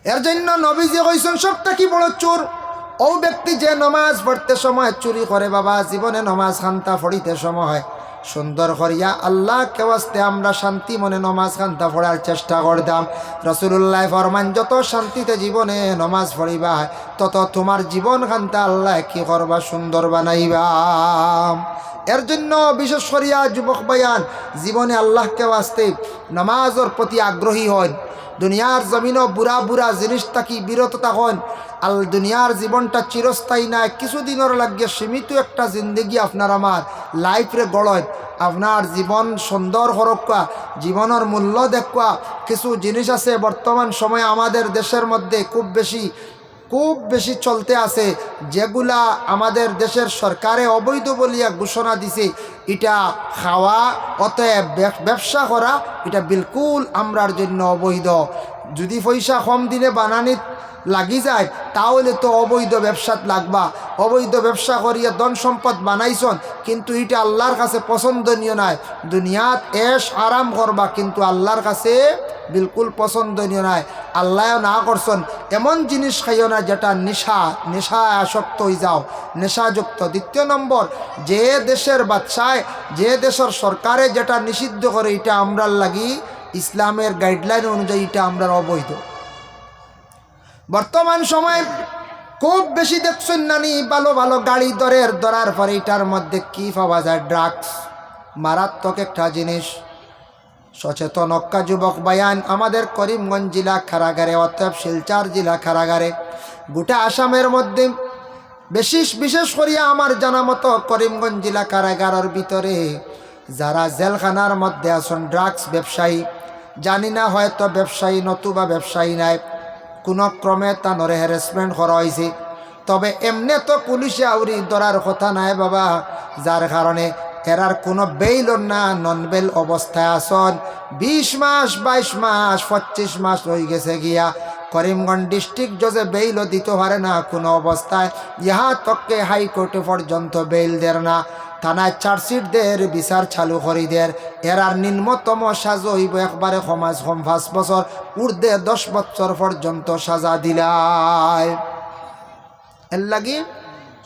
এর জন্য নবীজি কইছেন সবটা কি বড় চোর ও ব্যক্তি যে নমাজ পড়তে সময় চুরি করে। বাবা জীবনে নমাজ খান্তা পড়িতে সময় সুন্দর করিয়া আল্লাহকে ওয়াস্তে আমরা শান্তি মনে নমাজ খান্তা পড়ার চেষ্টা করতাম। রাসূলুল্লাহ ফরমান যত শান্তিতে জীবনে নমাজ পড়িবা তত তোমার জীবন খান্তা আল্লাহ কি করবা সুন্দর বানাইবা। এর জন্য বিশেষ করিয়া যুবক ভাইয়ান জীবনে আল্লাহকে ওয়াস্তে নামাজের প্রতি আগ্রহী হন। দুনিয়ার জমিনও বুড়া বুড়া জিনিস থাকি বিরত থাকুন। দুনিয়ার জীবনটা চিরস্থায়ী না, কিছুদিনের লাগে সীমিত একটা জিন্দগি আপনার আমার লাইফরে গড়য়। আপনার জীবন সুন্দর হরক্কা, জীবনের মূল্য দেখা কিছু জিনিস আছে বর্তমান সময়ে আমাদের দেশের মধ্যে খুব বেশি চলতে আছে, যেগুলা আমাদের দেশের সরকারে অবৈধ বলিয়া ঘোষণা দিছে। এটা খাওয়া অতএব ব্যবসা করা এটা বিলকুল আমরার জন্য অবৈধ। যদি পয়সা কম দিনে বানানিত লাগি যায় তাহলে তো অবৈধ ব্যবসাত লাগবা। অবৈধ ব্যবসা করিয়া ধন সম্পদ বানাইছন, কিন্তু এটা আল্লাহর কাছে পছন্দনীয় নয়। দুনিয়াত এশ আরাম করবা, কিন্তু আল্লাহর কাছে বিলকুল পছন্দনীয় নয়। আল্লাহ না করছেন এমন জিনিস খাইও না যেটা নেশায় আসক্ত হয়ে যাও, নেশাযুক্ত। দ্বিতীয় নম্বর, যে দেশের বাদশায় যে দেশের সরকারে যেটা নিষিদ্ধ করে এটা আমরার লাগি ইসলামের গাইডলাইন অনুযায়ী এটা আমরার অবৈধ। বর্তমান সময় খুব বেশি দেখছেন নানি ভালো ভালো গাড়ি ধরার পরে এটার মধ্যে কি পাওয়া যায়? ড্রাগস, মারাত্মক একটা জিনিস। সচেতন অক্কা যুবক বায়ান আমাদের করিমগঞ্জ জেলা কারাগারে অতএব শিলচর জেলা কারাগারে গোটা আসামের মধ্যে বিশেষ করিয়া আমার জানা মতো করিমগঞ্জ জেলা কারাগারের ভিতরে যারা জেলখানার মধ্যে আছেন ড্রাগস ব্যবসায়ী, জানি না হয়তো ব্যবসায়ী নতুবা ব্যবসায়ী নাই, কোনো ক্রমে তানরে হ্যারাসমেন্ট করা হয়েছে। তবে এমনি তো পুলিশে আউরি ধরার কথা নাই বাবা, যার কারণে এরার কোনো বেইল না, নন বেল অবস্থায় আসন। 20 মাস 22 মাস 25 মাস রয়ে গেছে গিয়া করিমগঞ্জ ডিস্ট্রিক্ট জজে বেইলও দিতে পারে না কোনো অবস্থায়। ইহা তককে হাইকোর্টে পর্যন্ত বেইল দের না, থানায় চার্জশিট দের, বিচার চালু করি দের। এরার নিম্নতম সাজা হইব একবারে সমাজ কম 5 বছর, ঊর্ধ্বে 10 বছর পর্যন্ত সাজা দিলায়। এর লাগি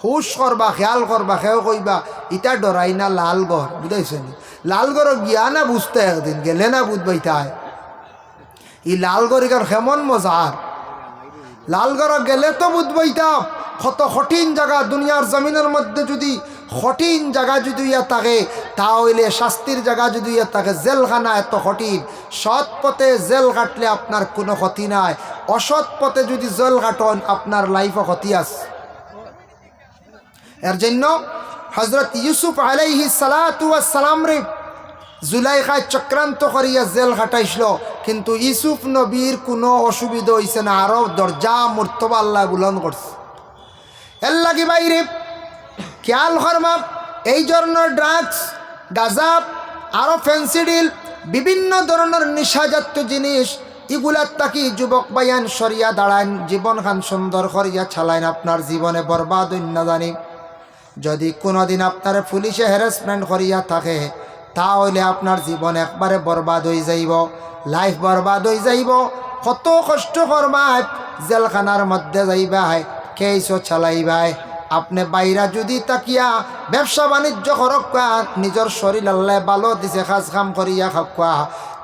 হুশ করবা, খেয়াল করবা, খেয়াল কইবা ইটা ডরাই না লালগড়, বুঝাইছেন? লালগড় গিয়া না বুঝতে একদিন গেলে না বুঝবাই তাই ই লালগড় ইকার কেমন মজার। লালগড় গেলে তো বুঝবাইতাম কত কঠিন জায়গা। দুনিয়ার জমিনের মধ্যে যদি কঠিন জায়গা যদি ইয়া থাকে তাহলে শাস্তির জায়গা যদি ইয়া থাকে জেলখানা এত কঠিন। সৎ পথে জেল কাটলে আপনার কোনো ক্ষতি নাই, অসৎ পথে যদি জেল কাটন আপনার লাইফও ক্ষতি আছে। এর জন্য হযরত ইউসুফ আলাইহিস সালাতু ওয়াস সালাম রে জুলাইখায় চক্রান্ত করিয়া জেল কাটাইছিল, কিন্তু ইউসুফ নবীর কোনো অসুবিধা হয়েছে না, আরও দরজা মর্তবা আল্লাহ বুলন্দ করছে। এর লাগি বাইরে খেয়াল করবা এই ধরনের ড্রাগস, গাঁজা, আরও ফেন্সিডিল, বিভিন্ন ধরনের নেশাজাতীয় জিনিস এগুলার তাকি যুবক বায়ান সরিয়া দাঁড়ান, জীবন খান সুন্দর করিয়া চালাইন, আপনার জীবনে বরবাদ না জানি। যদি কোনোদিন আপনার পুলিশে হ্যারাসমেন্ট করিয়া থাকে তাহলে আপনার জীবন একবারে বরবাদ হয়ে যাইব, লাইফ বরবাদ হয়ে যাইব। কত কষ্ট করবাই, জেলখানার মধ্যে যাইবাই, কেইসো চালাইবাই। আপনি বাইরা যদি তাকিয়া ব্যবসা বাণিজ্য করকা, নিজের শরীর আল্লাহ ভালো দিছে, কাজ কাম করিয়া খাওয়া,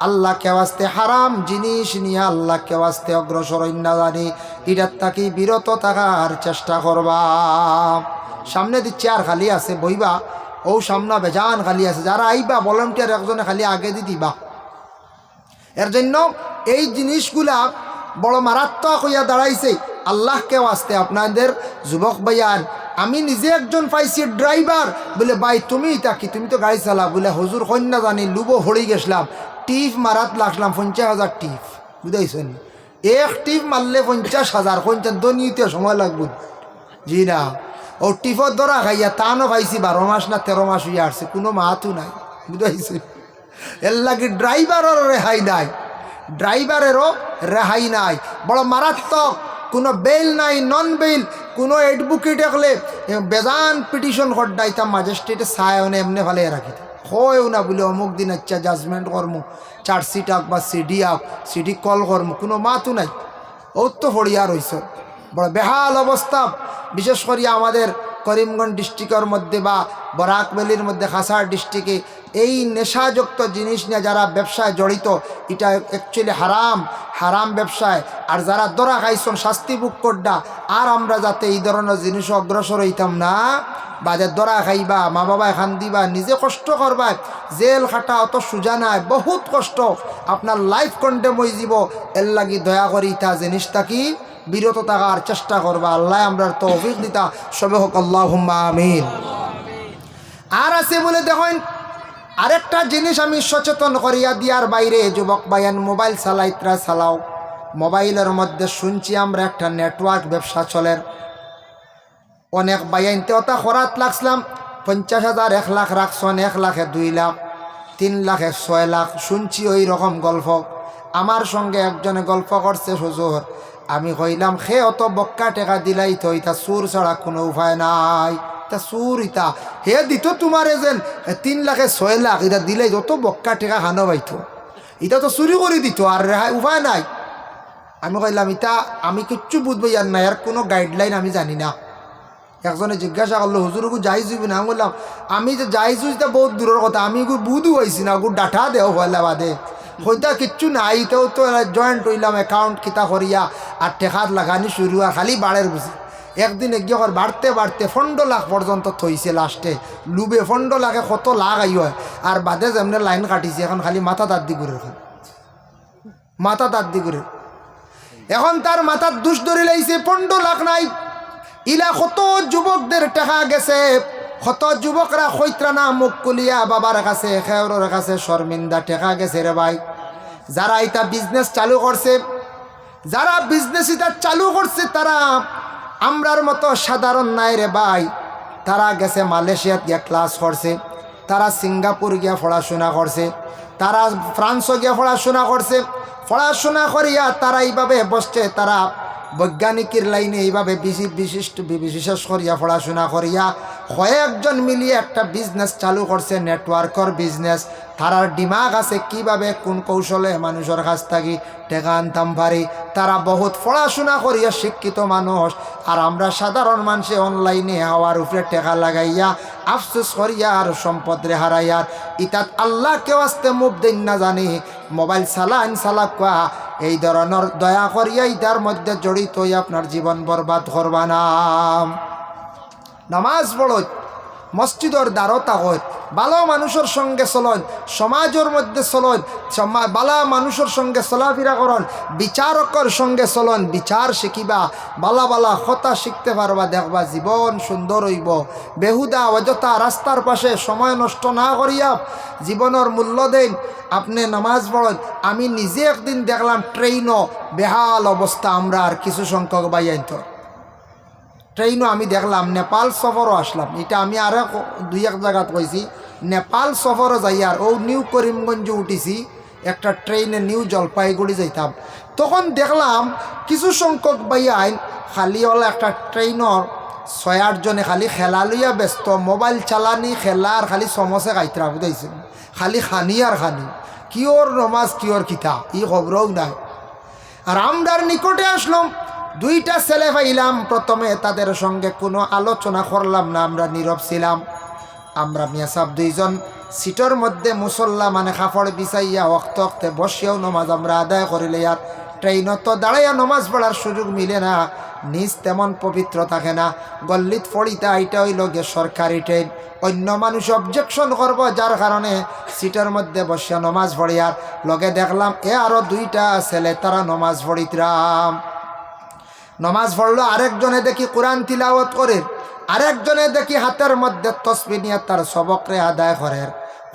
আল্লাহকে ওয়াস্তে হারাম জিনিস নিয়ে আল্লাহকে ওয়াস্তে অগ্রসর না জানি এটার তাকি বিরত থাকার চেষ্টা করবা। সামনে দিচ্ছে আর খালি আছে বইবা, ও সামনা বেজান খালি আছে, যারা আইবা ভলান্টিয়ার একজনে খালি আগে দি দিবা। এর জন্য এই জিনিসগুলা বড় মারাত্মক হইয়া দাঁড়াইছে। আল্লাহকে ওয়াস্তে আপনাদের যুবক ভাইয়ান, আমি নিজে একজন পাইছি ড্রাইভার, বলে ভাই তুমি তাকি তুমি তো গাড়ি চালা, বলে হুজুর কন্যা জানি লুবো হড়ি গেছিলাম, টিপ মারাত লাগলাম 50,000 টিপ, বুঝাইছেন? এক টিপ মারলে 50,000, 50 দনিতে সময় লাগবে। জি না, ও টিপর ধরা খাইয়া তানও পাইছি 12 মাস না 13 মাস হইয়া আসছে, কোনো মাহাতো নাই, বুঝাইছে? এর লাগে ড্রাইভারেরও রেহাই নাই, ড্রাইভারেরও রেহাই নাই, বড় মারাত্মক। কোনো বেল নাই, নন বেল, কোনো অ্যাডভোকেট একলে বেজান পিটিশন করদাইতাম ম্যাজিস্ট্রেটে সায় এমনি ভালে রাখি হয়ও না, বলে অমুক দিন আচ্ছা জাজমেন্ট করমু, চার্জশিট আঁক বা সিডি আঁক, সিডি কল করমু, কোনো মাতো নাই। ও তো ফড়িয়া রইছ বড় বেহাল অবস্থা। বিশেষ করে আমাদের করিমগঞ্জ ডিস্ট্রিক্টের মধ্যে বা বরাক ভ্যালির মধ্যে খাসার ডিস্ট্রিক্টে এই নেশাযুক্ত জিনিস নিয়ে যারা ব্যবসায় জড়িত, এটা অ্যাকচুয়ালি হারাম ব্যবসায়। আর যারা ধরা খাইছন শাস্তি ভোগ করডা, আর আমরা যাতে এই ধরনের জিনিস অগ্রসর হইতাম না, বাদে ধরা খাইবা, মা বাবা এখান দিবা, নিজে কষ্ট করবা, জেল খাটা অত সোজা নাই, বহুত কষ্ট, আপনার লাইফ কন্ডেম হয়ে যাব। এর লাগি দয়া করি ইতা জিনিসটা কি বিরত থাকার চেষ্টা করবা। আল্লাহ আমরা তৌফিক দিতা, সবে হোক আল্লাহুম্মা আমিন। আর আছে বলে দেখেন আরেকটা জিনিস আমি সচেতন করিয়া দিয়ার বাইরে, যুবক ভাইয়ান মোবাইল চালাইত্রা চালাও, মোবাইলের মধ্যে শুনছি আমরা একটা নেটওয়ার্ক ব্যবসা চলে। অনেক বাইয়াইনতে ওটা খরাত লাগছিলাম, 50,000 1 লাখ রাখছেন, 1 লাখে 2 লাখ, 3 লাখে 6 লাখ, শুনছি ওই রকম গল্প। আমার সঙ্গে একজনে গল্প করছে, হুজুর আমি কইলাম খে অত বক্কা টেকা দিলাই তো, ইতা সুর ছাড়া কোনো উপায় নাই। তা সুর ইতা হে দিত তোমার এজেন 3 লাখে 6 লাখ, এটা দিলাই যত বক্কা টেকা খানো পাইতো, এটা তো চুরি করে দিত, আর রেহাই উপায় নাই। আমি কইলাম ইতা আমি কিচ্ছু বুঝবো ইয়ার না, এর কোনো গাইডলাইন আমি জানি না। একজনে জিজ্ঞাসা করলো হুজুরগু যাই যাবি না? আমি বললাম আমি যে যাই যুইটা বহুত দূরের কথা, আমি গু বুধু হয়েছি না, গু ডাটা দেও হইলা বাদে হইতা কিচ্ছু নাই। তেও তো জয়েন্ট হইলাম, অ্যাকাউন্ট কিতা করিয়া আর টেকাত লাগানি শুরু, আর খালি বাড়ের বুঝি। একদিন এগিয়ে বাড়তে বাড়তে 15 লাখ পর্যন্ত থইছে লাস্টে, লুবে 15 লাখে কত লাখ আই হয়। আর বাদে যেমনি লাইন কাটিছে, এখন খালি মাথা দাঁত করে, মাথা দাঁত করে। এখন তার মাথার দুষ ধরে লাইছে, 15 লাখ নাই। ইলা কত যুবকদের টাকা গেছে, কত যুবকরা খৈত্রা না মুখ কুলিয়া বাবার কাছে খেওরের কাছে শর্মিন্দা টাকা গেছে রে ভাই। যারা এটা বিজনেস চালু করছে, যারা বিজনেস এটা চালু করছে, তারা আমরার মতো সাধারণ নাই রে ভাই। তারা গেছে মালয়েশিয়াত গিয়া ক্লাস করছে, তারা সিঙ্গাপুর গিয়া পড়াশোনা করছে, তারা ফ্রান্সও গিয়া পড়াশোনা করছে। পড়াশোনা করিয়া তারা এইভাবে বসছে, তারা বৈজ্ঞানিকের লাইনে এইভাবে বিশেষ করিয়া পড়াশোনা করিয়া কয়েকজন মিলিয়ে একটা বিজনেস চালু করছে, নেটওয়ার্কের বিজনেস। তারার দিমাগ আছে কিভাবে কোন কৌশলে মানুষের কাছ থেকে টাকা আনতাম পারি। তারা বহুত পড়াশোনা করিয়া শিক্ষিত মানুষ, আর আমরা সাধারণ মানুষে অনলাইনে হওয়ার উপরে টাকা লাগাইয়া আফসোস করিয়া আর সম্পদ রে হারাইয়ার। ইতাত আল্লাহ কেউ আসতে মুখ দেন না জানি, মোবাইল চালান চালাকা এই ধরনের দয়া করিয়া ইতার মধ্যে জড়িত হয়ে আপনার জীবন বরবাদ করবা না। নামাজ পড়ো, মসজিদর দ্বারতা হয়, ভালো মানুষের সঙ্গে চলন, সমাজের মধ্যে চলন, ভালো মানুষের সঙ্গে চলাফেরা করন, বিচারকের সঙ্গে চলন, বিচার শিখিবা, বালা বালা কথা শিখতে পারবা, দেখবা জীবন সুন্দর হইব। বেহুদা অযথা রাস্তার পাশে সময় নষ্ট না করিয়া জীবনের মূল্য দেন, আপনি নামাজ পড়েন। আমি নিজে একদিন দেখলাম ট্রেনও বেহাল অবস্থা, আমরা আর কিছু সংখ্যক বাইয়াইত ট্রেনও আমি দেখলাম। নেপাল সফরও আসলাম, এটা আমি আরও 2-1 জায়গাত কইছি। নেপাল সফরও যাই, আর ও নিউ করিমগঞ্জে উঠেছি একটা ট্রেনে, নিউ জলপাইগুড়ি যাইতাম। তখন দেখলাম কিছু সংখ্যক বাইয়াইন খালি হলো একটা ট্রেনের 6-8 জনে খালি খেলা লইয়া ব্যস্ত, মোবাইল চালানি খেলা আর খালি সমসে খাইতরা বুঝাইছে, খালি খানি আর খানি, কিওর নমাজ কিওর কিতা ই খবরও নাই। আর আমরার নিকটে আসলাম, 2টা ছেলে পাইলাম। প্রথমে তাদের সঙ্গে কোনো আলোচনা করলাম না, আমরা নীরব ছিলাম। আমরা মিয়া সাহেব 2 জন সিটের মধ্যে মুসল্লা মানে কাপড় বিছাইয়া ওক্তে ওক্তে বসিয়াও নমাজ আমরা আদায় করিলে। আর ট্রেনত তো দাঁড়াইয়া নমাজ পড়ার সুযোগ মিলে না, নিজ তেমন পবিত্র থাকে না। গল্লিত ফড়িতা এটা হইল গে সরকারি ট্রেন, অন্য মানুষ অবজেকশন করব, যার কারণে সিটের মধ্যে বসিয়া নমাজ পড়ি। আর লগে দেখলাম আরও 2টা ছেলে, তারা নমাজ পড়িতরাম। নমাজ পড়লো, আরেকজনে দেখি কোরআন তিলাওয়াত করে, আরেকজনে দেখি হাতের মধ্যে তসবিহ নিয়ে তার সবকরে আদায় করে।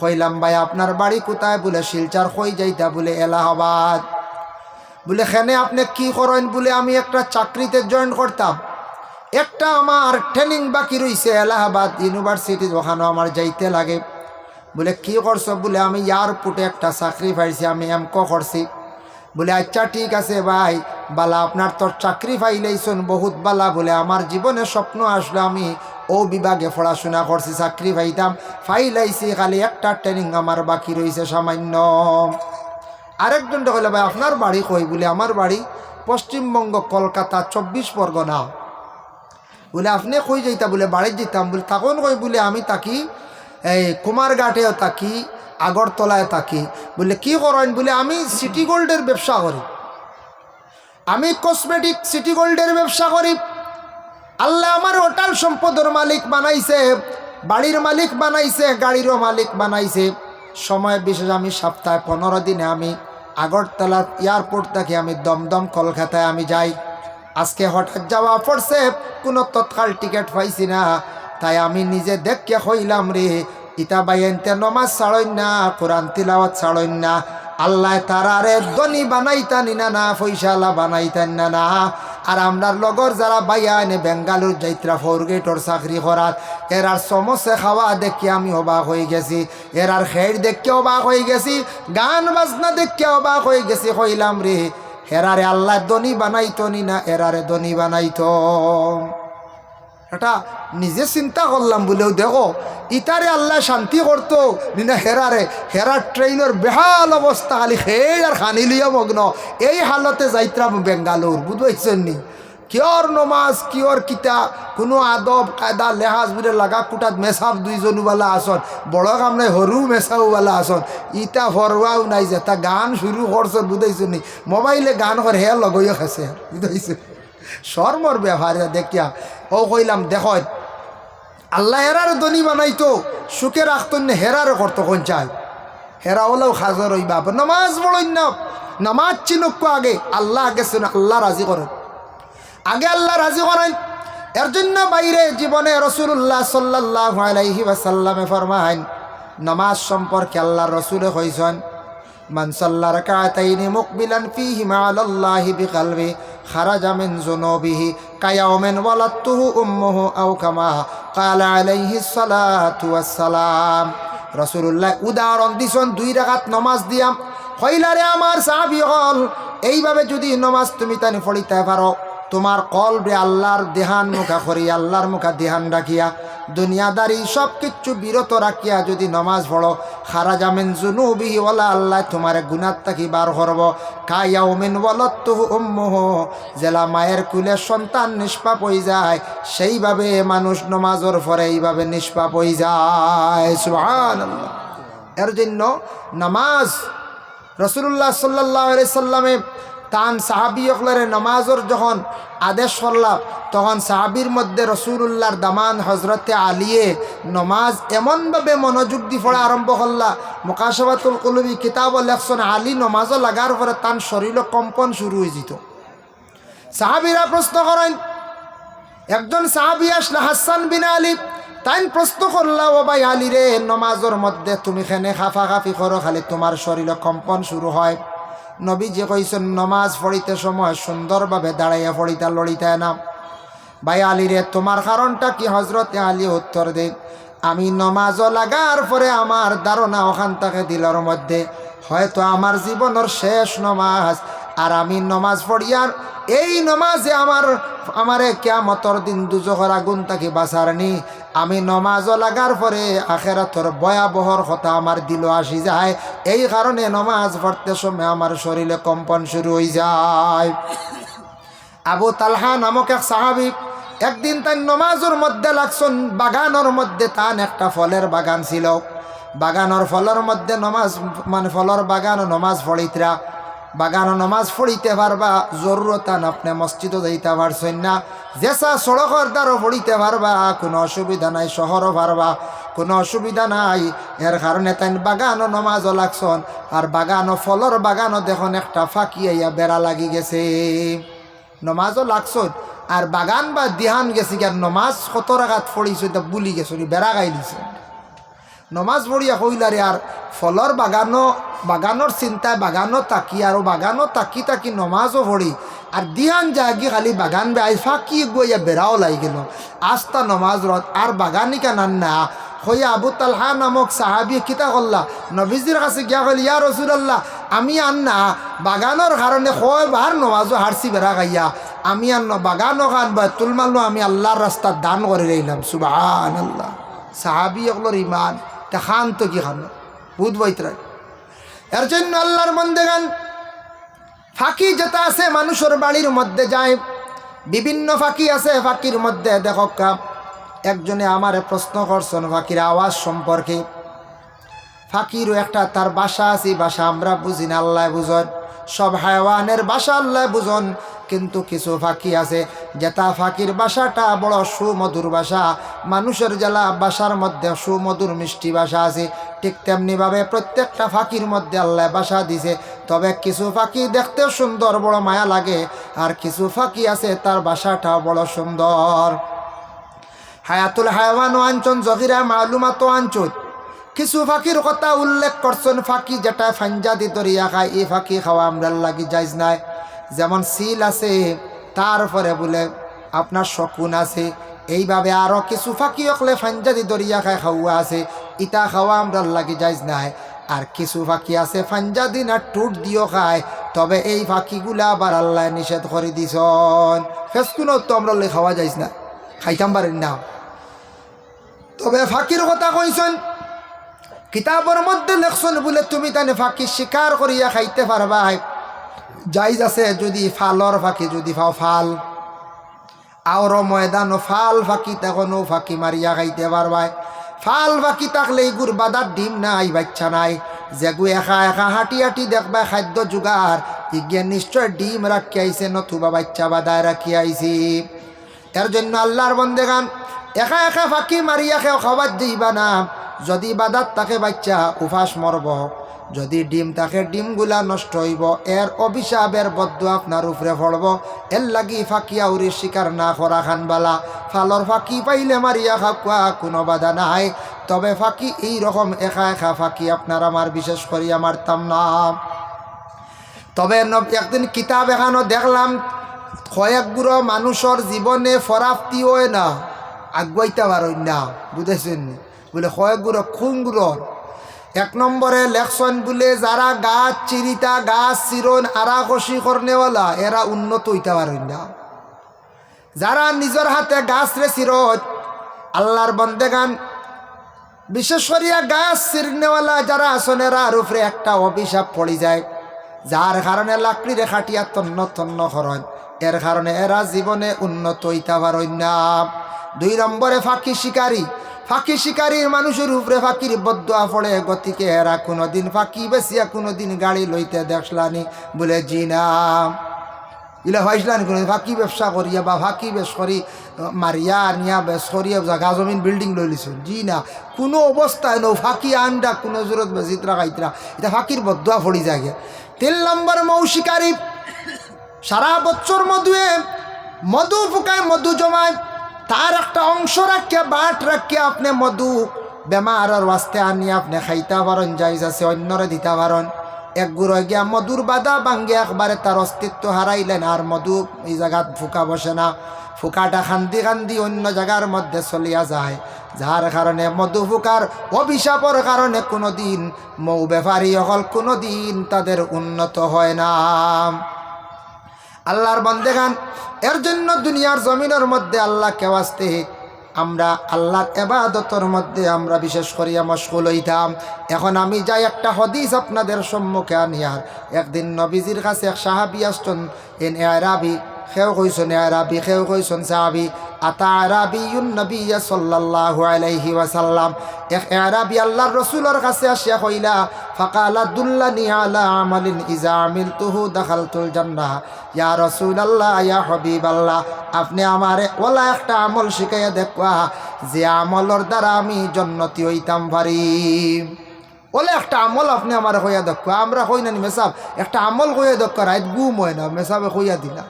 কইলাম ভাই আপনার বাড়ি কোথায়? বলে শিলচর। কই যাইতা? বলে এলাহাবাদ। বলে খেনে আপনি কি করেন? বলে আমি একটা চাকরিতে জয়েন করতাম, একটা আমার ট্রেনিং বাকি রয়েছে এলাহাবাদ ইউনিভার্সিটি, ওখানে আমার যাইতে লাগে। বলে কি করছো? বলে আমি এয়ারপোর্টে একটা চাকরি পাইছি, আমি এমকো করছি। বলে আচ্ছা ঠিক আছে ভাই, বালা আপনার তোর চাকরি পাইলেইছন, বহুত বালা। বলে আমার জীবনে স্বপ্ন আসলো আমি ও বিভাগে পড়াশোনা করছি, চাকরি পাইতাম, ফাইলাইছি, খালি একটা ট্রেনিং আমার বাকি রয়েছে সামান্য। আরেকজন কইল ভাই আপনার বাড়ি কই? বলে আমার বাড়ি পশ্চিমবঙ্গ, কলকাতা, 24 পরগনা। বলে আপনি কই যাইতা? বলে বাড়ি যেতাম। বলে তখন কই? বলে আমি থাকি এই কুমারঘাটেও থাকি, আগরতলায় থাকি। বলে কি করেন? বলে আমি সিটি গোল্ডের ব্যবসা করি, আমি কসমেটিক সিটি গোল্ডের ব্যবসা করি। আল্লাহ আমার হোটেল সম্পদের মালিক বানাইছে, বাড়ির মালিক বানাইছে, গাড়িরও মালিক বানাইছে। সময় বিশেষ আমি সপ্তাহে 15 দিনে আমি আগরতলা এয়ারপোর্ট থেকে আমি দমদম কলকাতায় আমি যাই। আজকে হঠাৎ যাওয়া পড়ছে, কোনো তৎকাল টিকিট পাইছি না। তাই আমি নিজে দেখকে হইলাম রে, ইতা বাইনতে নমাজ ছাড়ইন না, কোরআন তিলাওয়াত ছাড়ইন না। আল্লাহ তারারে ধনী বানাইতানি না, না পয়সালা বানাইতেন না, না। আর আমরার লগর যারা বাইয়া এনে বেঙ্গালুর যাইত্রা 4 গেটর চাকরি করার, এরার সমস্যা খাওয়া দেখে আমি অবাক হয়ে গেছি, এরার খের দেখে অবাক হয়ে গেছি, গান বাজনা দেখে অবাক হয়ে গেছি। হইলাম রে, এরারে আল্লাহ ধনী বানাইতো নি না, এরারে ধনী বানাইতো। এটা নিজে চিন্তা করলাম। বলেও দেখো ইতারে আল্লাহ শান্তি করতো না হেরারে, হেরার ট্রেনের বেহাল অবস্থা, খালি খেয়ে আর খানি লিয়া মগ্ন। এই হালতে যাইত্রাম বেঙ্গালুর, বুঝবাইছেন নি? কিয়র নমাজ, কিয়র কিতা, কোনো আদব কায়দা লেহাজ বুঝে লাগা কুটাত মেসাব 2জনওয়ালা আসন, বড় কাম নাই সরু মেসাওয়ালা আসন। ইটা ফরওয়াও নাই যে তা গান শুরু করছন, বুঝাইছেন নি? মোবাইলে গান করে হে লগইয়া খাইছে, বুঝাইছে? শর্মর ব্যবহার দেখিয়া ও কইলাম দেখ আল্লাহ হেরার ধনী বানাইতো, সুখে রাখতো না, হেরার করতো কোন চাই। হেরা হলেও খাজর হইবা, নামাজ পড়ই না, নামাজ চিনুক আগে, আল্লাহ আগে শুনে, আল্লাহ রাজি করেন, আগে আল্লাহ রাজি করেন। এর জন্য বাইরে জীবনে রাসূলুল্লাহ সাল্লাল্লাহু আলাইহি ওয়াসাল্লামে ফরমাইন, নামাজ সম্পর্কে আল্লাহ রাসূলে কইছেন, মান সাল্লা রাকাতাইনি মুকবিলান ফীহিমা আলাল্লাহি বিকলবি খারাজা মিন যুনুবিহি কায়াউমিন ওয়ালাতুহু উম্মুহু আও কামা ক্বালা আলাইহিস সালাতু ওয়াস সালাম। রাসূলুল্লাহ উদাহরণ দিছেন 2 রাকাত নামাজ দিয়া। কইলারে আমার সাহাবীগণ, এইভাবে যদি নামাজ তুমি তানি পড়িতে পারো, তোমার কলবে আল্লাহর ধ্যান মুখা করি, আল্লাহর মুখা ধ্যান রাখিয়া, দুনিয়াদারি সব কিছু বিরত রাখিয়া যদি নামাজ পড়ো, খারাজা মিন যুনুবিহি ওয়ালা, আল্লাহ তোমার গুনাহ থাকি বার করব। কায়াউমিন ওয়ালাতুহু উম্মুহু, জেলা মায়ের কুলে সন্তান নিষ্পাপ হয়ে যায়, সেইভাবে মানুষ নামাজের পরে এইভাবে নিষ্পাপ হয়ে যায়। সুবহানাল্লাহ। এর জন্য নামাজ রাসূলুল্লাহ সাল্লাল্লাহু আলাইহি সাল্লামে তান সাহাবিয়কলরে নামাজর যখন আদেশ করলাম, তখন সাহাবির মধ্যে রাসূলুল্লাহর দামান হজরতে আলিয়ে নমাজ এমনভাবে মনোযোগ দি পড়া আরম্ভ করলা, মুকাশাফাতুল কুলুবি কিতাব লেখছেন, আলী নমাজও লাগার পরে তান শরীর কম্পন শুরু হয়ে যেত। সাহাবিরা প্রশ্ন করেন, একজন সাহাবি আসলে হাসান বিন আলী, তাই প্রশ্ন করলা, ও ভাই আলী রে, নমাজের মধ্যে তুমি খেনে খাফাখাফি করো, খালি তোমার শরীর কম্পন শুরু হয়। নবীজি কইছেন, নমাজ পড়িতে সময় সুন্দরভাবে দাঁড়াইয়া পড়িতা, লড়িতে না। ভাই আলী রে, তোমার কারণটা কি? হজরতে আলী উত্তর দেন, আমি নমাজও লাগার পরে আমার ধারণা ওখান থেকে দিলর মধ্যে হয়তো আমার জীবনের শেষ নমাজ, আর আমি নমাজ পড়িয়ার এই নমাজে আমারে কিয়ামতের দিন দুজখের আগুন থেকে বাঁচারনি। আমি নমাজও লাগার পরে আখেরাতর ভয়াবহর কথা আমার দিল আসি যায়, এই কারণে নমাজ পড়তে সময় আমার শরীরে কম্পন শুরু হয়ে যায়। আবু তালহা নামক এক সাহাবী, একদিন তার নমাজের মধ্যে লাগছেন, বাগানের মধ্যে তান একটা ফলের বাগান ছিল, বাগানের ফলের মধ্যে নমাজ, মানে ফলের বাগান নমাজ পড়িতরা, বাগানো নমাজ পড়িতে পারবা, জরুরতান আপনি মসজিদও যাইতে পারছেন না, যেসা সড়কের দ্বারও পড়িতে পারবা, কোনো অসুবিধা নাই, শহরও পারবা, কোনো অসুবিধা নাই। এর কারণে তাই বাগানো নমাজও লাগছন, আর বাগানো ফলর বাগানও দেখুন একটা ফাঁকি আইয়া বেড়া লাগি গেছে, নমাজও লাগছন আর বাগান বা দিহান গেছি, আর নমাজ কত রাগাত পড়িছে তা বুলি গেছে, বেড়া গাই দিছে। নমাজ পড়িয়া কইলারে আর ফলর বাগানোর চিন্তায় বাগানও তাকি, আর বাগানও তাকি তাকি নমাজও পড়ি, আর দিহান জাগি খালি বাগান বেআই ফাঁকি গইয়া বেড়াও লাই গেল। আস্তা নমাজ রত আর বাগানি কানান না হইয়া আবু তালহা নামক সাহাবি কিতা করলা, নবীজির কাছে গিয়া কইল, ইয়া রাসূলুল্লাহ, আমি আন্না বাগানোর কারণে কয়বার নমাজও হারছি বেড়া গাইয়া, আমি আন্ন বাগানও খান বাইতুল মালও আমি আল্লাহর রাস্তা দান করে রইলাম। সুবহানাল্লাহ। সাহাবি এগুলোর ইমান তা খান তো কি খান বুধ বৈতরায়। এর জন্য আল্লাহর বন্দেগান ফাঁকি যেটা আছে মানুষের বাড়ির মধ্যে যায়, বিভিন্ন ফাঁকি আছে। ফাঁকির মধ্যে দেখো একজনে আমারে প্রশ্ন করছেন ফাঁকির আওয়াজ সম্পর্কে। ফাঁকিরও একটা তার বাসা আছে, বাসা আমরা বুঝি না, আল্লাহ বুঝন। সব হায়াওয়ানের বাসা আল্লাহ বুঝন, কিন্তু কিছু ফাঁকি আছে যেটা ফাঁকির বাসাটা বড় সুমধুর বাসা। মানুষের জেলা বাসার মধ্যে সুমধুর মিষ্টি বাসা আছে, ঠিক তেমনিভাবে প্রত্যেকটা ফাঁকির মধ্যে আল্লাহ বাসা দিছে। তবে কিছু ফাঁকি দেখতে সুন্দর, বড় মায়া লাগে, আর কিছু ফাঁকি আছে তার বাসাটা বড় সুন্দর। হায়াতুল হায়াওয়ান আঞ্চন জহিরা মালুমাত আঞ্চন কিছু ফাঁকির কথা উল্লেখ করছেন। ফাঁকি যেটা ফাঞ্জাদি দরিয়া খায়, এই ফাঁকি খাওয়া আমরা লাগি যাইজ নাই। যেমন সিল আছে, তারপরে বলে আপনার শকুন আছে, এইভাবে আরও কিছু ফাঁকি হকলে ফাঞ্জাদি দরিয়া খায় খাওয়া আছে, ইটা খাওয়া আমরা লাগি যাইজ নাই। আর কিছু ফাঁকি আছে ফাঞ্জাদি না টুট দিও খায়, তবে এই ফাঁকিগুলা আবার আল্লাহ নিষেধ করে দিছন। ফেসকুনও তো আমরা খাওয়া যাইজ না, খাইতাম পারেন না। তবে ফাঁকির কথা কইছেন, কিতাবের মধ্যে লেখছেন বলে তুমি তানে ফাঁকি শিকার করিয়া খাইতে পারবা। যাইজ আছে যদি ফালর ফাঁকি যদি ফাও ফাল, আর ময়দান ফাল ফাঁকি তখনও ফাঁকি মারিয়া খাইতে পারবাই। ফাল ফাঁকি থাকলে এইগুর বাদার ডিম নাই, বাচ্চা নাই। যেগু একা একা হাঁটি হাঁটি দেখবা খাদ্য জোগাড়, ইগে নিশ্চয় ডিম রাখি আইছে, নতুবা বাচ্চা বাদায় রাখি আইছি। এর জন্য আল্লাহর বন্দেগান একা একা ফাঁকি মারিয়া খেয়ে খাবার দিবা না। যদি বাদাত তাকে বাচ্চা উপাস মরব, যদি ডিম তাকে ডিমগুলা নষ্ট হইব, এর অভিশাপের বদ্ধ আপনার উপরে পড়ব। এর লাগি ফাঁকি আউরি শিকার না করা খানবালা। ফালর ফাঁকি পাইলে মারিয়া খাওয়া কোনো বাধা নাই, তবে ফাঁকি এইরকম একা একা ফাঁকি আপনার আমার বিশেষ করি মারতাম না। তবে একদিন কিতাব এখানো দেখলাম, কয়েকগুলো মানুষের জীবনে ফরাফতি হয় না, আগুয়াইতে পারেন না, বুঝেছেন বলে কয়েকগুলো খুনগুলোর। এক নম্বরে লেখসন বলে যারা গাছ চিরিতা গাছ চিরন আরা কষি করনেওয়ালা, এরা উন্নত হইতে পারেন না। যারা নিজের হাতে গাছ রে চিরন, আল্লাহর বন্দেগান বিশেষ করিয়া গাছ চিরনেওয়ালা যারা আছেন, এরার উপরে একটা অভিশাপ পড়ে যায়, যার কারণে লাকড়িরে খাটিয়া তন্ন তন্ন করেন। এর কারণে এরা জীবনে উন্নত হইতে পারেন না। 2 নম্বরে ফাঁকি শিকারী। ফাঁকি শিকারীর মানুষের উপরে ফাঁকির বদুয়া পড়ে, গতিকে এরা কোনোদিন ফাঁকি বেসিয়া কোনোদিন গাড়ি লইতে দেখলানি বলে জি না। ইলা ভাইসলানি কোনো ফাঁকি ব্যবসা করিয়া বা ফাঁকি বেশ করি মারিয়া নিয়া বেশ করিয়া জাগা জমিন বিল্ডিং লই লিছেন, জি না। কোনো অবস্থায় নো ফাঁকি আন্ডা কোনো জোরত বেজিতরা খাইতরা, এটা ফাঁকির বদুয়া পড়ি যায়। 3 নম্বর মৌ শিকারী। সারা বছর মধু ফুকায়, মধু জমায়, তার একটা অংশ রাখিয়া বাট রাখিয়া আপনি মধু বেমারের ওয়াস্তে আনিয়া আপনি খাইতে পারেন, যাইজ আছে অন্যরে দিতে পারেন। এক গুঁড়ো গিয়া মধুর বাদা ভাঙ্গে একবারে তার অস্তিত্ব হারাইলেন, আর মধু এই জায়গাত ফুকা বসে না, ফুকাটা খান্দি খান্দি অন্য জায়গার মধ্যে চলিয়া যায়। যার কারণে মধু ফুকার অভিশাপের কারণে কোনো দিন মৌ ব্যাপারী হল কোনো দিন তাদের উন্নত হয় না। আল্লাহর বান্দেগান, এর জন্য দুনিয়ার জমিনের মধ্যে আল্লাহকে ওয়াস্তে আমরা আল্লাহর ইবাদতের মধ্যে আমরা বিশেষ করিয়া মশগুল হইতাম। এখন আমি যাই একটা হাদিস আপনাদের সম্মুখে আনিয়ার। একদিন নবীজির কাছে এক সাহাবী আসছেন, এন আরাবি খেউ কইছেন আরাবি, খেউ কইছেন সাহাবী। আতা আরাবিয়ুন নবী সাল্লাল্লাহু আলাইহি ওয়াসাল্লাম, এক আরাবি আল্লাহর রাসূলের কাছে আসিয়া কইলা, ফাকালা দুল্লানি আলা আমালিন ইজা আমিলতুহু দাখালতুল জান্নাহ। ইয়া রাসূলুল্লাহ, ইয়া হাবিবাল্লাহ, আপনি আমারে ওলা একটা আমল শিখাইয়া দেখবা, যে আমলের দ্বারা আমি জান্নাতি হইতাম পারি। ওলে একটা আমল আপনি আমার কইয়া দেখবা। আমরা কই না মেসাব একটা আমল কইয়া দেখবা, রাত ঘুম হয় না, মেসাবে কইয়া দিলা।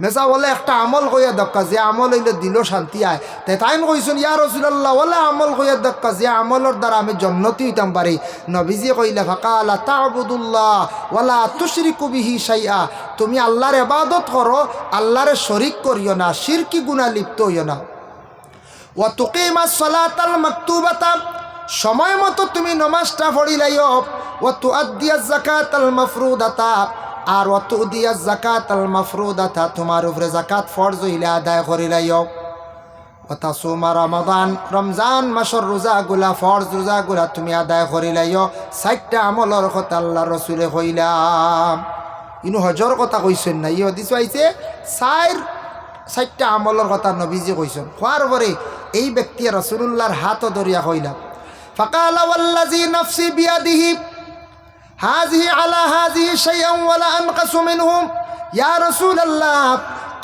মেসা বলে একটা আমল কইয়া দক্কা, যে আমল হইলে দিল শান্তি আয়। তাই তাই কইছেন, ইয়া রাসূলুল্লাহ, ওলা আমল কইয়া দক্কা, যে আমলের দ্বারা আমি জান্নাতি হইতাম পারি। নবীজি কইলা, ফাকালা তা'বুদুল্লাহ ওয়ালা তুশরিকু বিহি শাইআ, তুমি আল্লাহর ইবাদত করো, আল্লাহরে শরীক করিও না, শিরকি গুনাহ লিপ্ত হইও না। ওয়া তুকিমাস সালাতাল মাকতুবাতা, সময় মতো তুমি নামাজটা পড়িলাইও। ওয়া তুআদ্দিয়াজ যাকাতাল মাফরুদাতা, আর অত দিয়া জাকাত আল মাফরুদাতা, তোমার উপরে জাকাত ফরজ হইলে আদায় করিলাইও। ওতা সুমা রমাদান, রমজান মাসের রোজাগুলা ফরজ রোজাগুলা তুমি আদায় করিলাইও। 4টা আমলের কথা আল্লাহ রসুলে কইলাম। ইনু হজর কথা কইছেন না, ই হদিস আইছে চারটা আমলের কথা নবীজি কইছেন। হওয়ার পরে এই ব্যক্তি রাসূলুল্লাহর হাতও ধরিয়া কইলা, ফাকালা ওয়াল্লাযী নাফসি বিয়াদিহি হাযিহি আলা হাযিহি শাইআন ওয়ালা আনকাসু মিনহু, ইয়া রাসূলুল্লাহ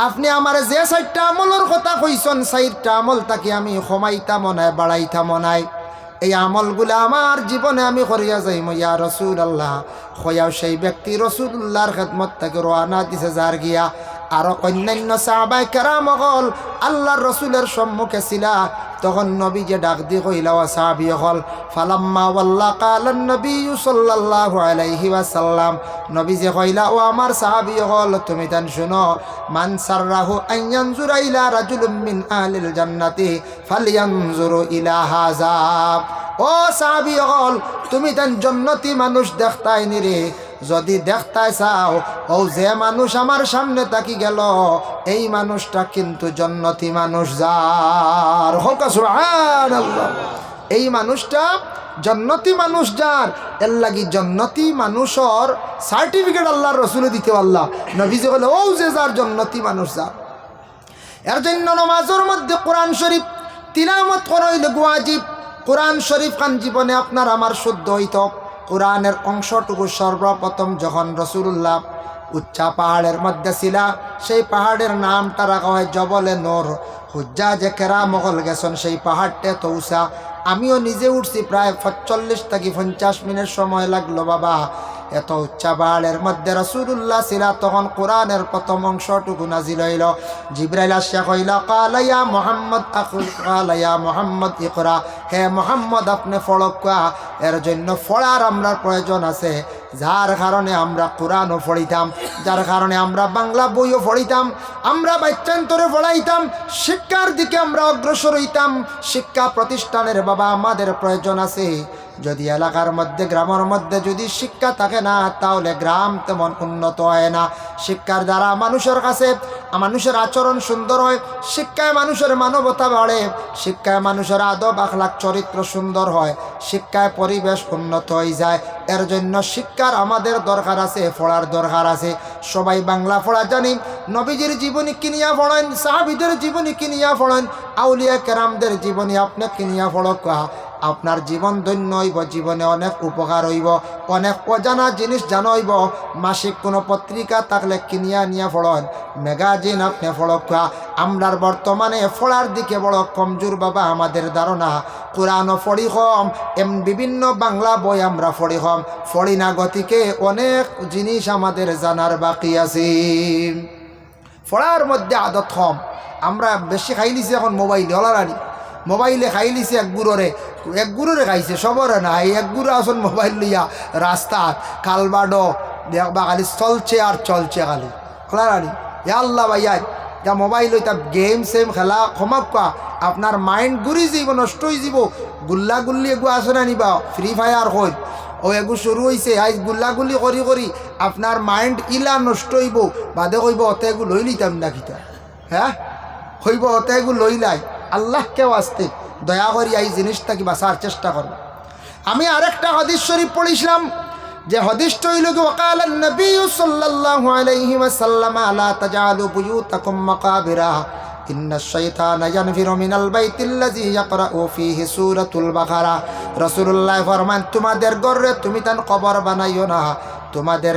আপনি আমার যে চারটা আমলের কথা কইছেন, চারটা আমল তাকে আমি কমাইতাম নাই বাড়াইতাম নাই, এই আমলগুলো আমার জীবনে আমি করিয়া যাইম ইয়া রাসূলুল্লাহ। খয়াও সেই ব্যক্তি রাসূলুল্লাহর খেদমত থেকে রওনা দিছে যার গিয়া। আর অন্যান্য সাহাবায়ে কেরাম হল আল্লাহর রাসূলের সম্মুখে ছিলা, তখন নবী যে ডাক দি কইলা ওয়া সাহাবী হল ফালাম্মা ওয়াল্লা কালান নবী সাল্লাল্লাহু আলাইহি ওয়াসাল্লাম, নবী যে কইলা ও আমার সাহাবী হল তুমি তান শুনো, মান সাররাহু আন ইয়ানজুরা ইলা রাজুলিন মিন আহলিল জান্নাতি ফালয়ানজুরু ইলা হাযা। ও সাহাবী হল তুমি তান জান্নাতি মানুষ দেখতাই নি রে, যদি দেখতাই চাও ও যে মানুষ আমার সামনে তাকি গেল এই মানুষটা কিন্তু জান্নাতি মানুষ, যার হোক সুবহানাল্লাহ, এই মানুষটা জান্নাতি মানুষ যার, এর লাগি জান্নাতি মানুষের সার্টিফিকেট আল্লাহর রাসূলে দিতে আল্লাহ নবীজি বলে ও যে যার জান্নাতি মানুষ যার। এর জন্য নামাজের মধ্যে কোরআন শরীফ তিলাওয়াত করা হইল ওয়াজিব। কোরআন শরীফ খান জীবনে আপনার আমার শুদ্ধ হইত। কোরআনের অংশটুকু সর্বপ্রথম যখন রাসূলুল্লাহ উচ্চা পাহাড়ের মধ্যে ছিলা, সেই পাহাড়ের নামটা রাখা হয় জবলে নূর। হুজ্জাজে কেরাম হল গেছেন সেই পাহাড়টা তো উঁচা, আমিও নিজে উঠছি প্রায় ৪৫ থেকে ৫০ মিনিট সময় লাগলো বাবা। এত উচ্চা পাহাড়ের মধ্যে রাসূলুল্লাহ ছিলা, তখন কোরআনের প্রথম অংশটুকু নাজিল হইল। জিবরাইল আসিয়া কইলা ক্বালা ইয়া মুহাম্মদ ক্বালা ইয়া মুহাম্মদ ইকরা, হে মুহাম্মদ আপনি পড়কা। এর জন্য পড়ার আমরা প্রয়োজন আছে, যার কারণে আমরা কোরআনও পড়িতাম, যার কারণে আমরা বাংলা বইও পড়িতাম, আমরা বাচ্চান্তরে পড়াইতাম, শিক্ষার দিকে আমরা অগ্রসর হইতাম। শিক্ষা প্রতিষ্ঠানের বাবা আমাদের প্রয়োজন আছে। যদি এলাকার মধ্যে গ্রামের মধ্যে যদি শিক্ষা থাকে না, তাহলে গ্রাম তেমন উন্নত হয় না। শিক্ষার দ্বারা মানুষের কাছে মানুষের আচরণ সুন্দর হয়, শিক্ষায় মানুষের মানবতা বাড়ে, শিক্ষায় মানুষের আদব আখলাক চরিত্র সুন্দর হয়, শিক্ষায় পরিবেশ উন্নত হয়ে যায়। এর জন্য শিক্ষার আমাদের দরকার আছে, পড়ার দরকার আছে। সবাই বাংলা পড়া জানি, নবীজির জীবনী কিনিয়া পড়েন, সাহাবীদের জীবনী কিনিয়া পড়েন, আউলিয়া কেরামদের জীবনী আপনি কিনিয়া পড়া, আপনার জীবন ধন্য হইব, জীবনে অনেক উপকার হইব, অনেক অজানা জিনিস জানা হইব। মাসিক কোনো পত্রিকা থাকলে কিনিয়া নিয়ে পড়েন, ম্যাগাজিন আপনি পড়া। আমরার বর্তমানে পড়ার দিকে বড় কমজোর বাবা, আমাদের ধারণা কোরআনও পড়ি কম, বিভিন্ন বাংলা বই আমরা পড়ি কম, পড়ি না গতিকে অনেক জিনিস আমাদের জানার বাকি আছে। পড়ার মধ্যে আদত কম, আমরা বেশি খাই লিছি এখন মোবাইলে হলারানি, মোবাইলে খাই লিছে এক গুরুরে খাইছে সবরে না, এই এক গুরু আসন মোবাইল লইয়া রাস্তাত কালবাডো দেখবা খালি চলছে আর চলছে খালি খোলারানি। আল্লাহ ভাইয়াই যা মোবাইল হইতা গেম সেম খেলা ক্ষমা আপনার মাইন্ড ঘুরি যাব, নষ্ট হয়ে যাব। গুল্লা গুল্লি এগু আসনে নিবা, ফ্রি ফায়ার হইল ও এগু শুরু হয়েছে, আজ গুল্লা গুল্লি করি করি আপনার মাইন্ড ইলা নষ্ট হইব, বাদে কইব অত এগু লই লিতাম না কিতা, হ্যাঁ হইব অত এগু লইলাই। আল্লাহকেও আসতে দয়া করি এই জিনিসটাকে বাঁচার চেষ্টা করব। আমি আরেকটা হাদিস শরীফ পড়িছিলাম, যে হাদিসটা হইল ওয়াকাল নবী সাল্লাল্লাহু আলাইহি ওয়াসাল্লাম লা তাজালু বুয়ুতাকুম মাকাবিরা ইন্নাশ শাইতানা ইয়ানফিরু মিনাল বাইতিল্লাযী ইয়াকরাউ ফীহি সূরাতুল বাকারা। রাসূলুল্লাহ ফরমান তোমাদের ঘরে তুমি তান কবর বানাইও না, তোমাদের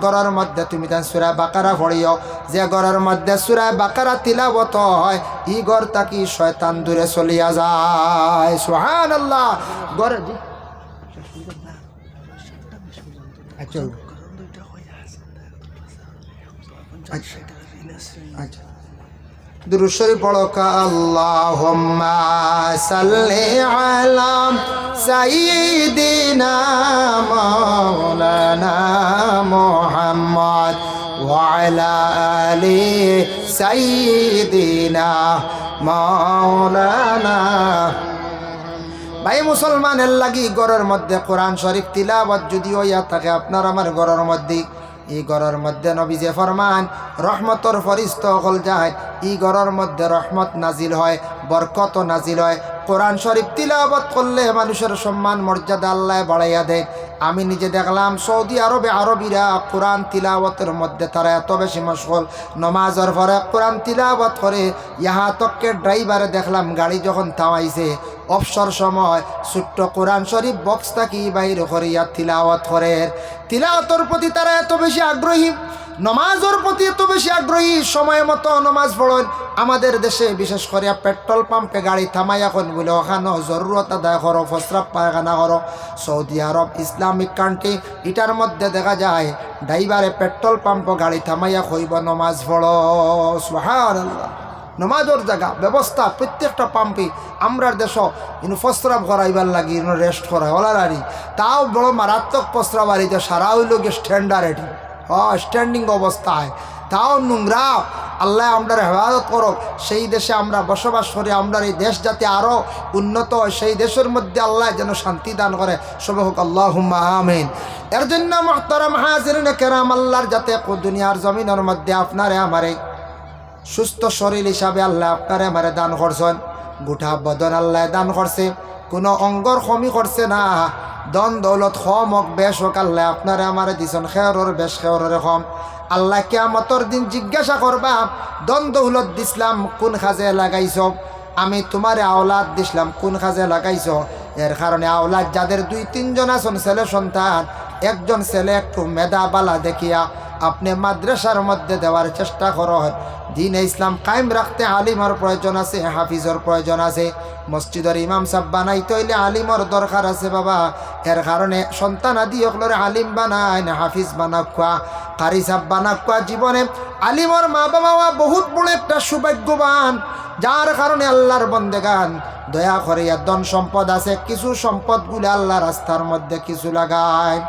ঘরের মধ্যে তুমি তান সূরা বাকারা পড়িও। যে ঘরের মধ্যে সূরা বাকারা তিলাওয়াত হয় ই ঘর থেকে শয়তান দূরে চলিয়া যায়। সুবহানাল্লাহ। ঘরে আচ্ছা আচ্ছা দুরূদ শরীফ পড়ো। আল্লাহুম্মা সাল্লি আলা সাইয়্যিদিনা মাওলানা মুহাম্মদ ওয়া আলা আলি সাইয়্যিদিনা মাওলানা। ভাই মুসলমানের লাগি ঘরের মধ্যে কোরআন শরীফ তিলাওয়াত যদি হইয়া থাকে আপনার আমার ঘরের মধ্যে, এই ঘরের মধ্যে নবীজি ফরমান রহমতর ফরিস্তা হল যায়, এই ঘরের মধ্যে রহমত নাজিল হয়, বরকত নাজিল হয়। কোরআন শরীফ তিলাওয়াত করলে মানুষের সম্মান মর্যাদা আল্লাহ বাড়াইয়া দেয়। আমি নিজে দেখলাম সৌদি আরবে আরবিরা কোরআন তিলাওয়াতের মধ্যে তারা এত বেশি মশগুল, নমাজের পরে কোরআন তিলাওয়াত করে। ইহা তককে ড্রাইভারে দেখলাম গাড়ি যখন থামাইছে অবসর সময় ছোট্ট কোরআন শরীফ বক্স থাকি বাইর করিয়া তিলাওয়াত করে। তিলাওয়াতের প্রতি তারা এত বেশি আগ্রহী, নমাজের প্রতি এত বেশি আগ্রহী, সময় মতো নমাজ পড়েন। আমাদের দেশে বিশেষ করে পেট্রোল পাম্পে গাড়ি থামাই এখন বলে ওখানে জরুরত আদায় করো, প্রস্রাব পায়খানা করো। সৌদি আরব ইসলামিক কান্ট্রি, এটার মধ্যে দেখা যায় ড্রাইভারে পেট্রোল পাম্প গাড়ি থামাইয়া কইব নমাজ পড়ো। সুবহানাল্লাহ। নমাজের জায়গা ব্যবস্থা প্রত্যেকটা পাম্পে আমরার দেশ ইনু প্রস্রাব করাইবার লাগি ইনু রেস্ট করায় ওলারারি, তাও বড় মারাত্মক প্রস্রাব আরিতে সারা হইল গিয়ে স্ট্যান্ডার্ড স্ট্যান্ডিং অবস্থায়, তাও নোংরা। আল্লাহ আমরা হেফাজত করো। সেই দেশে আমরা বসবাস করি, আমরা এই দেশ যাতে আরও উন্নত হয়, সেই দেশের মধ্যে আল্লাহ যেন শান্তি দান করে, সবে হোক আল্লাহুম্মা আমিন। এর জন্য মুহতারাম হাজিরিন কেরাম, আল্লাহর যাতে দুনিয়ার জমিনের মধ্যে আপনারে আমারে সুস্থ শরীর হিসাবে আল্লাহ আপনারে আমারে দান করছেন, গোটা বদন আল্লাহ দান করছে, কোনো অঙ্গর কমি করছে না। দন দৌলত খম হোক বেশ হোক আল্লাহ আপনারে আমারে দিছেন খেয়রর বেশ খেয়রের কম। আল্লাহ কিয়ামতের দিন জিজ্ঞাসা করবা, দন দৌলত দিসলাম কোন কাজে লাগাইছ? আমি তোমারে আওলাদ দিসলাম কোন কাজে লাগাইছ? এর কারণে আওলাদ যাদের 2-3 জন আছেন ছেলে সন্তান, একজন ছেলে একটু মেধাবালা দেখিয়া আপনি মাদ্রাসার মধ্যে দেওয়ার চেষ্টা করেন। দিন ইসলাম কায়েম রাখতে আলিমর প্রয়োজন আছে, হাফিজর প্রয়োজন আছে। মসজিদের ইমাম সাহেব বানাইতে হইলে আলিমর দরকার আছে বাবা। এর কারণে সন্তান আদি ওগুলোর আলিম বানায় না, হাফিজ বানাকুয়া, কারি সাহেব বানাকুয়া। জীবনে আলিমর মা বাবা বহুত বড় একটা সৌভাগ্যবান, যার কারণে আল্লাহর বন্দেগান দয়া করে ধন সম্পদ আছে, কিছু সম্পদগুলো আল্লাহ রাস্তার মধ্যে কিছু লাগায়।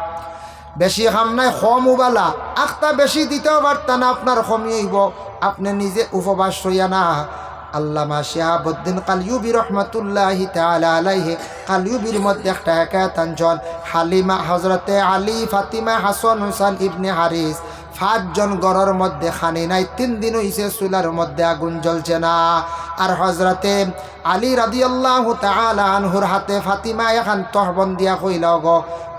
বেশি খাম নাই কম উবালা, আখতা বেশি দিতেও পারতা না, আপনার কমই হইব, আপনি নিজে উপবাস হইয়া না। আল্লামা শিহাবুদ্দিন কালিউবি রহমতুল্লাহি তাআলা আলাইহি কালিউবির মধ্যে একটা হেকায়াত আনছেন। হালিমা, হজরতে আলী, ফাতিমা, হাসান, হুসাইন ইবনে হারিস 5 জন গড়ের মধ্যে খানি নাই, 3 দিন হইছে চুলার মধ্যে আগুন জ্বলছে না। আর হজরতে আলী রাদিয়াল্লাহু তাআলা আনহুর হাতে ফাতিমা এখন তহবন দিয়া কইল, গো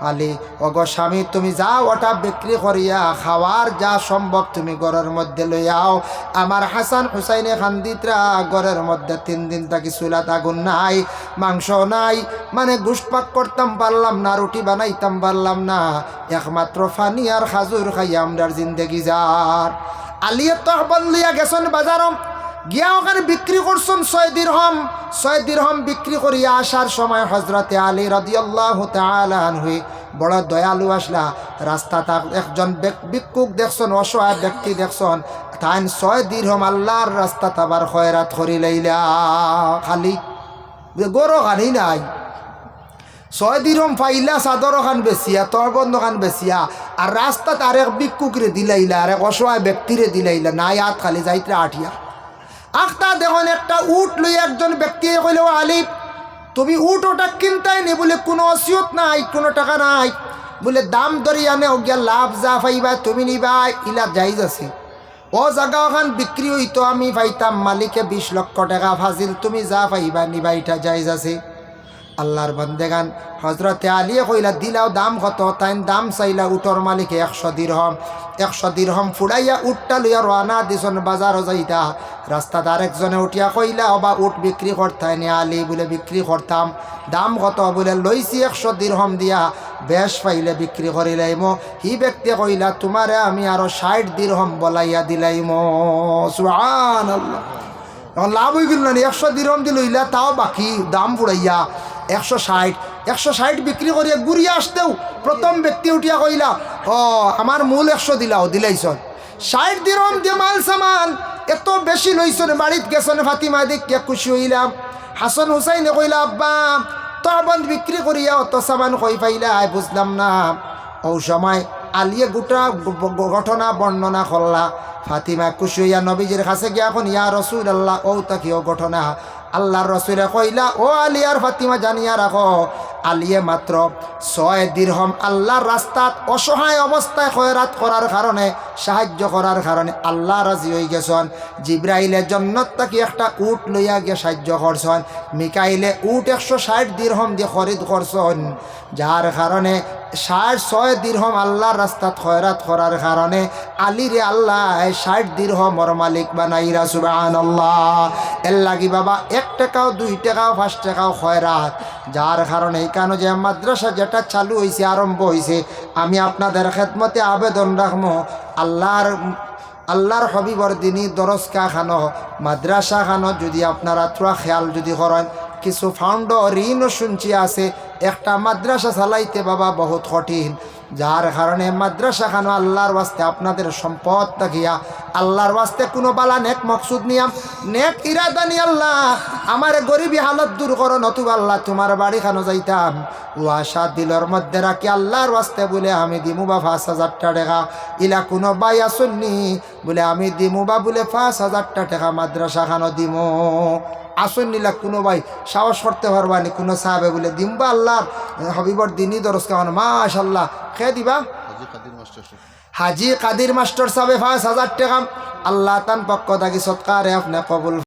আলী, ওগো স্বামী, তুমি যাও ওটা বিক্রি করিয়া খাওয়ার যা সম্ভব তুমি ঘরের মধ্যে লইয়াও। আমার হাসান হুসাইনে খান্দিতরা ঘরের মধ্যে 3 দিন থাকি চুলাত আগুন নাই, মাংস নাই, মানে গোশত পাক করতাম পারলাম না, রুটি বানাইতাম পারলাম না, একমাত্র ফানি আর খাজুর খাইয়া আমরার জিন্দেগি যার। আলিয়ে তহবন লইয়া গেছেন বাজারম, গিয়া ওখানে বিক্রি করছেন 6 দিরহম। 6 দিরহম বিক্রি করিয়া আসার সময় হজরতে আলী রাদিয়াল্লাহু তাআলা আনহু বড় দয়ালু আসলা। রাস্তাটা একজন ভিক্ষুক দেখছেন, অসহায় ব্যক্তি দেখছেন, তাই 6 দিরহম আল্লাহর রাস্তা তাবার খয়রাত করি লইলা। খালি গরো খানি নাই, 6 দিরহম পাইলা চাদর খান বেচিয়া, তরবন্ধ খান বেচিয়া, আর রাস্তাত আরেক ভিক্ষুকরে দিলাইলা, আরেক অসহায় ব্যক্তিরে দিলাইলা, নাই হাত খালি যাইতে আঠিয়া। আখতা দেখুন একটা উট লই একজন ব্যক্তি কইল, আলী তুমি উট ওটা কিনতাই নি? বলে কোনো অসিয়ত নাই, কোনো টাকা নাই, বলে দাম ধরি আনে গিয়া লাভ যা পাইবা তুমি নিবা, ইলা যাইজ আছে। ও জায়গা ওখান বিক্রি হইতো, আমি পাইতাম মালিকে 20 লক্ষ টাকা, ফাজিল তুমি যা পাইবা নিবা, এটা যাইজ আছে। আল্লাহর বন্দেগান হজরতে আলিয়ে কইলা, দিলাও দাম কত? তাই দাম চাইলা উটর মালিকে 100 দিরহম। 100 দিরহম ফুড়াইয়া উটটা লইয়া রানা দিছন বাজারও যাইতা। রাস্তাতে আরেকজনে উঠিয়া কইলা, অবা উট বিক্রি করতাই নি? আলী বলে বিক্রি করতাম। দাম কত? বলে লইছি 100 দিরহম দিয়া, বেশ পাইলে বিক্রি করিলাইমো। হি ব্যক্তি কইলা, তোমারে আমি আরো 60 দিরহম বলাইয়া দিলাইমো। সুবহানাল্লাহ। এখন লাভ হয়ে গেল না, 100 দিরহম দিয়ে লইলা, তাও বাকি দাম ফুড়াইয়া 160 বিক্রি করিয়া ঘুরিয়া আসতেও প্রথম ব্যক্তি উঠিয়া কইলা, ও আমার মূল 100 দিলাও, দিলাইছ 60 দিরহম দিয়ে মাল সামান এত বেশি লইছন। বাড়িতে গেছেন ফাতিমা দেখিয়া খুশি হইলাম। হাসান হুসাইনে কইলা, আব্বা তহবন্দ বিক্রি করিয়া অত সামান কই পাইলা? বুঝলাম না। ও সময় আলিয়ে গোটা ঘটনা বর্ণনা করলা। ফাতিমা খুশি হইয়া নবীজির কাছে গিয়া এখন, ইয়া রাসূলুল্লাহ, ও তাকিও ঘটনা। আল্লাহর রাসূলে কইলা, ও আলী আর ফাতিমা জানিয়া রাখো, আলিয়ে মাত্র 6 দিরহম আল্লাহর রাস্তাত অসহায় অবস্থায় খয়রাত করার কারণে, সাহায্য করার কারণে আল্লাহ রাজি হয়ে গেছেন। জিব্রাইলে জন্নত থেকে একটা উট লইয়া গিয়ে সাহায্য করছেন। মিকাইলে উট 160 দিরহম দিয়ে খরিদ করছেন, যার কারণে 6.5 দিরহম আল্লাহর রাস্তাত খয়রাত করার কারণে আলীরে আল্লাহ 60 দিরহমর মালিক বানাইরা সুবহানাল্লাহ। এর লাগি বাবা 1 টাকাও 2 টাকাও 5 টাকাও খয়রাত, যার কারণে এইখানে যে মাদ্রাসা যেটা চালু হয়েছে আরম্ভ হয়েছে, আমি আপনাদের খেদমতে আবেদন রাখবো আল্লাহর হবিবর দিনী দরজকা খানো মাদ্রাসা খানো যদি আপনারা থোড়া খেয়াল যদি করেন, কিছু ফাউন্ড ঋণও শুনছি আছে, একটা মাদ্রাসা চালাইতে বাবা বহুত কঠিন, যার কারণে মাদ্রাসা খানো আল্লাহর ওয়াস্তে আপনাদের সম্পদ থাকিয়া আল্লাহর ওয়াস্তে কোনো বালা নেক মকসুদ নিয়াম নেক ইরাদা নি আল্লাহ আমার গরিবী হালত দূর করো, নতুবা আল্লাহ তোমার বাড়ি খানো যাইতাম ও আশা দিলর মধ্যে রাখি আল্লাহর ওয়াস্তে বলে আমি দিমু বা 5,000 টাকা, ইলা কোনো বাই আসুননি বলে আমি দিমু বা বলে 5,000 টাকা মাদ্রাসা খানো দিমু আসুন নিলা কোনো ভাই সাহস করতে পারবানি, কোনো সাহাবে বলে দিমবা আল্লাহর হবিবর দিনই দরজ খাওয়ানো মাশাল্লাহ খেয়ে দিবা। হাজি কাদির মাস্টার সাহেব 5,000 টাকা আল্লাহ তান পক্ষ থাকি সৎকারে আপনি কবুল